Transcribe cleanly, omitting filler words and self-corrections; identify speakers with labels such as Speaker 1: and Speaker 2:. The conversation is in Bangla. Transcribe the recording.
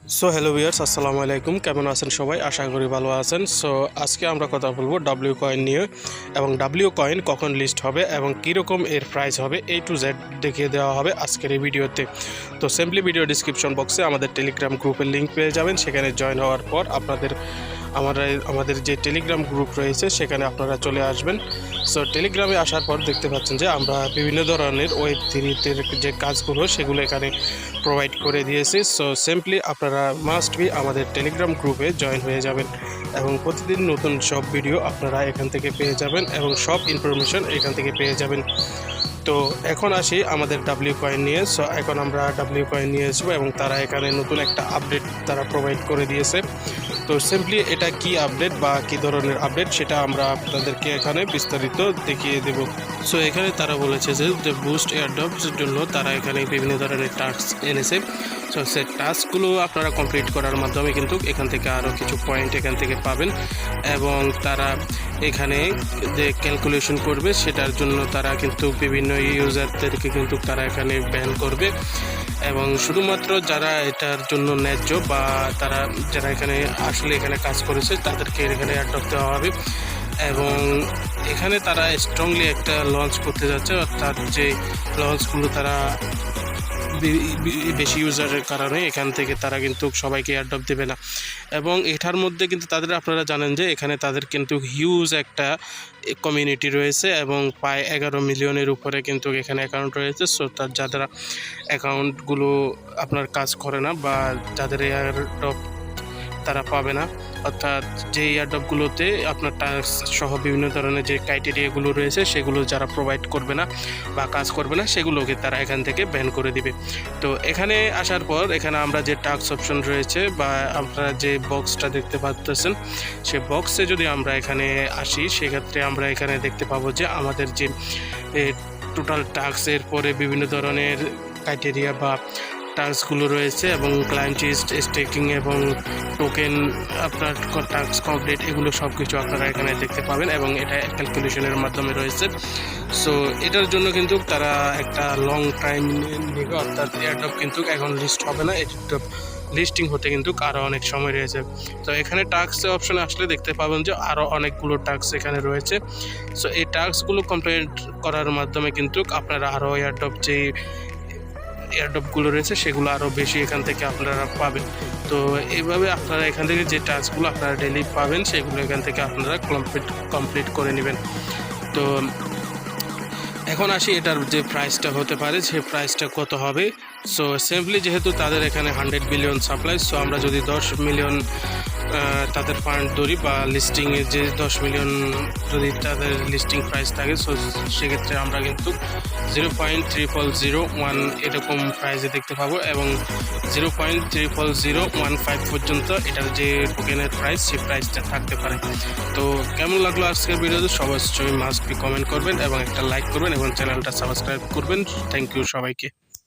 Speaker 1: সো হ্যালো ভিউয়ার্স, আসসালামু আলাইকুম। কেমন আছেন সবাই? আশা করি ভালো আছেন। সো আজকে আমরা কথা বলবো ডাব্লিউ কয়েন নিয়ে, এবং ডাব্লিউ কয়েন কখন লিস্ট হবে এবং কীরকম এর প্রাইস হবে A to Z দেখিয়ে দেওয়া হবে আজকের এই ভিডিওতে। তো সিম্পলি ভিডিও ডিসক্রিপশন বক্সে আমাদের টেলিগ্রাম গ্রুপের লিঙ্ক পেয়ে যাবেন। সেখানে জয়েন হওয়ার পর আমাদের যে টেলিগ্রাম গ্রুপ রয়েছে সেখানে আপনারা চলে আসবেন। সো টেলিগ্রামে আসার পর দেখতে পাচ্ছেন যে আমরা বিভিন্ন ধরনের ওয়েব3-তে যে কাজগুলো সেগুলো এখানে প্রোভাইড করে দিয়েছি। সো সিম্পলি আপনারা মাস্ট বি আমাদের টেলিগ্রাম গ্রুপে জয়েন হয়ে যাবেন এবং প্রতিদিন নতুন সব ভিডিও আপনারা এখান থেকে পেয়ে যাবেন এবং সব ইনফরমেশন এখান থেকে পেয়ে যাবেন। তো এখন আসি আমাদের ডাব্লিউ কয়েন নিয়ে। সো এখন আমরা ডাব্লিউ কয়েন নিয়ে আসবো এবং তারা এখানে নতুন একটা আপডেট তারা প্রোভাইড করে দিয়েছে। তো সিম্পলি এটা কি আপডেট বা কী ধরনের আপডেট সেটা আমরা আপনাদেরকে এখানে বিস্তারিত দেখিয়ে দেব। সো এখানে তারা বলেছে যে বুস্ট এয়ারড্রপসের জন্য তারা এখানে বিভিন্ন ধরনের টাস্ক এনেছে। সো সেই টাস্কগুলো আপনারা কমপ্লিট করার মাধ্যমে কিন্তু এখান থেকে আরও কিছু পয়েন্ট এখান থেকে পাবেন এবং তারা এখানে যে ক্যালকুলেশন করবে সেটার জন্য তারা কিন্তু বিভিন্ন ইউজারদেরকে কিন্তু তারা এখানে ব্যান করবে এবং শুধুমাত্র যারা এটার জন্য ন্যায্য বা যারা এখানে আসলে এখানে কাজ করেছে তাদেরকে এখানে অ্যাডপ্ট দেওয়া হবে। এবং এখানে তারা স্ট্রংলি একটা লঞ্চ করতে যাচ্ছে, অর্থাৎ যে লঞ্চগুলো তারা বেশি ইউজারের কারণে এখান থেকে তারা কিন্তু সবাইকে অ্যাডপ্ট দেবে না। এবং এটার মধ্যে কিন্তু আপনারা জানেন যে এখানে তাদের কিন্তু হিউজ একটা কমিউনিটি রয়েছে এবং প্রায় 11 মিলিয়নের উপরে কিন্তু এখানে অ্যাকাউন্ট রয়েছে। সো যাদের অ্যাকাউন্টগুলো আপনার কাজ করে না বা যাদের এয়ারড্রপ তারা পাবে না, অর্থাৎ যে এয়ারড্রপগুলোতে আপনার টাস্ক সহ বিভিন্ন ধরনের যে ক্রাইটেরিয়াগুলো রয়েছে সেগুলো যারা প্রোভাইড করবে না বা কাজ করবে না সেগুলোকে তারা এখান থেকে ব্যান করে দিবে। তো এখানে আসার পর এখানে আমরা যে টাস্ক অপশন রয়েছে বা আপনারা যে বক্সটা দেখতে পাচ্ছেন সে বক্সে যদি আমরা এখানে আসি সেক্ষেত্রে আমরা এখানে দেখতে পাবো যে আমাদের যে টোটাল টাস্কের পরে বিভিন্ন ধরনের ক্রাইটেরিয়া বা টাস্কগুলো রয়েছে এবং ক্লায়েন্ট স্টেকিং এবং টোকেন আপনার টাস্ক কমপ্লিট এগুলো সব কিছু আপনারা এখানে দেখতে পাবেন এবং এটা ক্যালকুলেশনের মাধ্যমে রয়েছে। সো এটার জন্য কিন্তু তারা একটা লং টাইম নেবে, অর্থাৎ এয়ারড্রপ কিন্তু এখন লিস্ট হবে না, এয়ারড্রপ লিস্টিং হতে কিন্তু আরও অনেক সময় রয়েছে। তো এখানে টাস্ক অপশনে আসলে দেখতে পাবেন যে আরও অনেকগুলো টাস্ক এখানে রয়েছে। সো এই টাস্কগুলো কমপ্লিট করার মাধ্যমে কিন্তু আপনারা আরও এয়ারড্রপগুলো রয়েছে সেগুলো আরও বেশি এখান থেকে আপনারা পাবেন। তো এইভাবে আপনারা এখান থেকে যে টাস্কগুলো আপনারা ডেলি পাবেন সেগুলো এখান থেকে আপনারা কমপ্লিট করে নেবেন। তো এখন আসি এটার যে প্রাইসটা হতে পারে সেই প্রাইসটা কত হবে। সো সিম্পলি যেহেতু তাদের এখানে 100 বিলিয়ন সাপ্লাই, সো আমরা যদি 10 মিলিয়ন তাদের ফান্ড ধরি বা লিস্টিংয়ে যে 10 মিলিয়ন যদি তাদের লিস্টিং প্রাইস থাকে, সো সেক্ষেত্রে আমরা কিন্তু 0.00001 এরকম প্রাইসে দেখতে পাবো এবং 0.00015 পর্যন্ত এটার যে টোকেনের প্রাইস সেই প্রাইসটা থাকতে পারে। তো কেমন লাগলো আজকের ভিডিওতে অবশ্যই মাস্ট বি কমেন্ট করবেন এবং একটা লাইক করবেন এবং চ্যানেলটা সাবস্ক্রাইব করবেন। থ্যাংক ইউ সবাইকে।